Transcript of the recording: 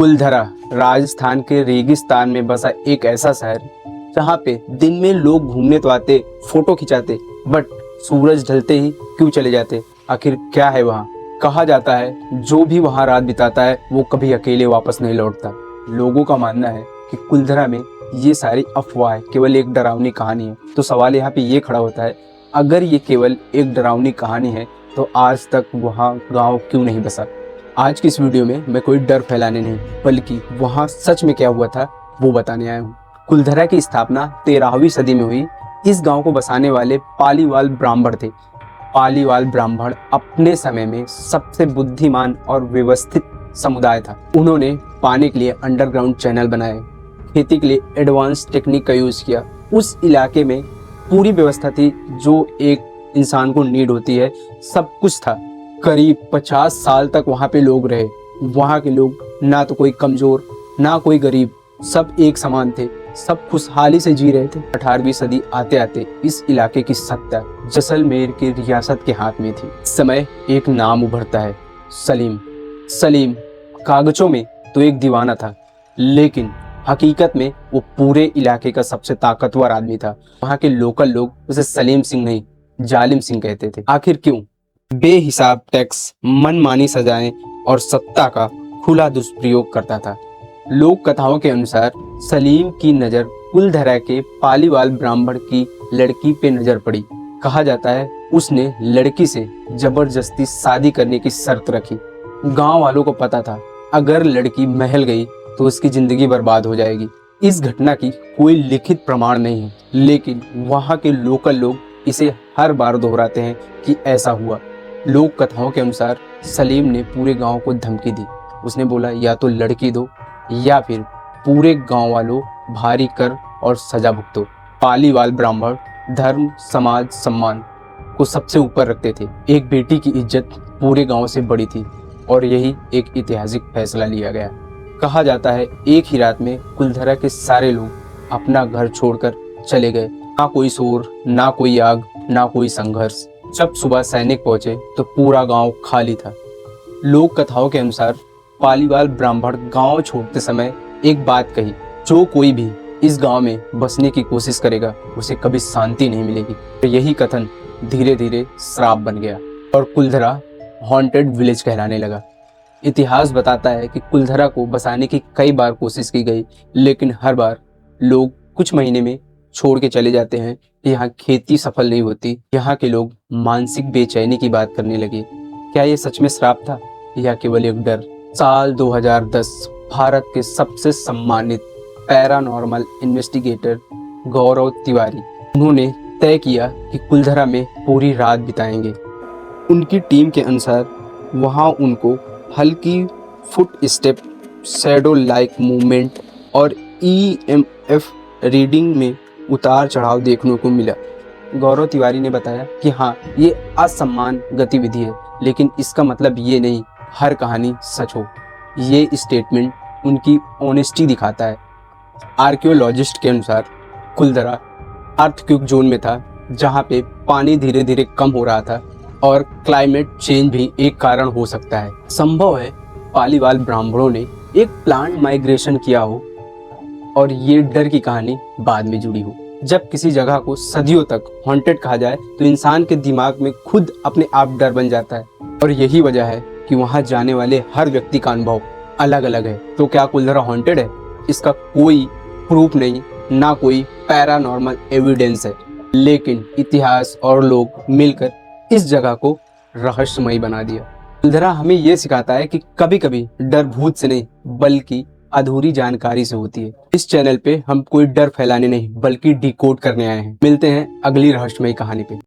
कुलधरा राजस्थान के रेगिस्तान में बसा एक ऐसा शहर जहाँ पे दिन में लोग घूमने तो आते, फोटो खिंचाते, बट सूरज ढलते ही क्यों चले जाते। आखिर क्या है वहाँ। कहा जाता है जो भी वहाँ रात बिताता है वो कभी अकेले वापस नहीं लौटता। लोगों का मानना है कि कुलधरा में ये सारी अफवाह है, केवल एक डरावनी कहानी है। तो सवाल यहाँ पे ये खड़ा होता है, अगर ये केवल एक डरावनी कहानी है तो आज तक वहाँ गांव क्यों नहीं बसा। आज की इस वीडियो में मैं कोई डर फैलाने नहीं बल्कि वहाँ सच में क्या हुआ था वो बताने आया हूँ। कुलधरा की स्थापना 13वीं सदी में हुई। इस गांव को बसाने वाले पालीवाल ब्राह्मण थे। पालीवाल ब्राह्मण अपने समय में सबसे बुद्धिमान और व्यवस्थित समुदाय था। उन्होंने पानी के लिए अंडरग्राउंड चैनल बनाए, खेती के लिए एडवांस टेक्निक का यूज किया। उस इलाके में पूरी व्यवस्था थी जो एक इंसान को नीड होती है, सब कुछ था। करीब 50 साल तक वहाँ पे लोग रहे। वहाँ के लोग ना तो कोई कमजोर ना कोई गरीब, सब एक समान थे, सब खुशहाली से जी रहे थे। 18वीं सदी आते आते इस इलाके की सत्ता जैसलमेर की रियासत के हाथ में थी। इस समय एक नाम उभरता है, सलीम। सलीम कागजों में तो एक दीवाना था, लेकिन हकीकत में वो पूरे इलाके का सबसे ताकतवर आदमी था। वहाँ के लोकल लोग उसे सलीम सिंह नहीं जालिम सिंह कहते थे। आखिर क्यों? बेहिसाब टैक्स, मनमानी सजाएं और सत्ता का खुला दुष्प्रयोग करता था। लोक कथाओं के अनुसार सलीम की नजर कुलधरा के पालीवाल ब्राह्मण की लड़की पे नजर पड़ी। कहा जाता है उसने लड़की से जबरदस्ती शादी करने की शर्त रखी। गांव वालों को पता था अगर लड़की महल गई तो उसकी जिंदगी बर्बाद हो जाएगी। इस घटना की कोई लिखित प्रमाण नहीं है, लेकिन वहाँ के लोकल लोग इसे हर बार दोहराते हैं कि ऐसा हुआ। लोक कथाओं के अनुसार सलीम ने पूरे गांव को धमकी दी। उसने बोला या तो लड़की दो या फिर पूरे गांव वालों भारी कर और सजा भुगतो। पालीवाल ब्राह्मण धर्म, समाज, सम्मान को सबसे ऊपर रखते थे। एक बेटी की इज्जत पूरे गांव से बड़ी थी और यही एक ऐतिहासिक फैसला लिया गया। कहा जाता है एक ही रात में कुलधरा के सारे लोग अपना घर छोड़कर चले गए। ना कोई शोर, ना कोई आग, ना कोई संघर्ष। जब सुबह सैनिक पहुंचे तो पूरा गांव खाली था। लोक कथाओं के अनुसार पालीवाल ब्राह्मण गांव छोड़ते समय एक बात कही, जो कोई भी इस गांव में बसने की कोशिश करेगा उसे कभी शांति नहीं मिलेगी। तो यही कथन धीरे धीरे श्राप बन गया और कुलधरा हॉन्टेड विलेज कहलाने लगा। इतिहास बताता है कि कुलधरा को बसाने की कई बार कोशिश की गई, लेकिन हर बार लोग कुछ महीने में छोड़ के चले जाते हैं। यहाँ खेती सफल नहीं होती। यहाँ के लोग मानसिक बेचैनी की बात करने लगे। क्या ये सच में श्राप था या केवल एक डर? साल 2010 भारत के सबसे सम्मानित पैरानॉर्मल इन्वेस्टिगेटर गौरव तिवारी, उन्होंने तय किया कि कुलधरा में पूरी रात बिताएंगे। उनकी टीम के अनुसार वहाँ उनको हल्की foot step, shadow like movement और EMF रीडिंग में उतार चढ़ाव देखने को मिला। गौरव तिवारी ने बताया कि हाँ, ये असमान गतिविधि है, लेकिन इसका मतलब ये नहीं हर कहानी सच हो। ये स्टेटमेंट उनकी ऑनेस्टी दिखाता है। आर्कियोलॉजिस्ट के अनुसार कुलधरा अर्थक्वेक जोन में था, जहाँ पे पानी धीरे धीरे कम हो रहा था और क्लाइमेट चेंज भी एक कारण हो सकता है। संभव है पालीवाल ब्राह्मणों ने एक प्लांट माइग्रेशन किया हो और ये डर की कहानी बाद में जुड़ी हो। जब किसी जगह को सदियों तक हॉन्टेड कहा जाए तो इंसान के दिमाग में खुद अपने आप डर बन जाता है, और यही वजह है कि वहां जाने वाले हर व्यक्ति का अनुभव अलग अलग है। तो क्या कुलधरा हॉन्टेड है? इसका कोई प्रूफ नहीं, ना कोई पैरानॉर्मल एविडेंस है, लेकिन इतिहास और लोग मिलकर इस जगह को रहस्यमयी बना दिया। कुलधरा हमें ये सिखाता है कि कभी कभी डर भूत से नहीं बल्कि अधूरी जानकारी से होती है। इस चैनल पे हम कोई डर फैलाने नहीं बल्कि डिकोड करने आए हैं। मिलते हैं अगली रहस्यमयी कहानी पे।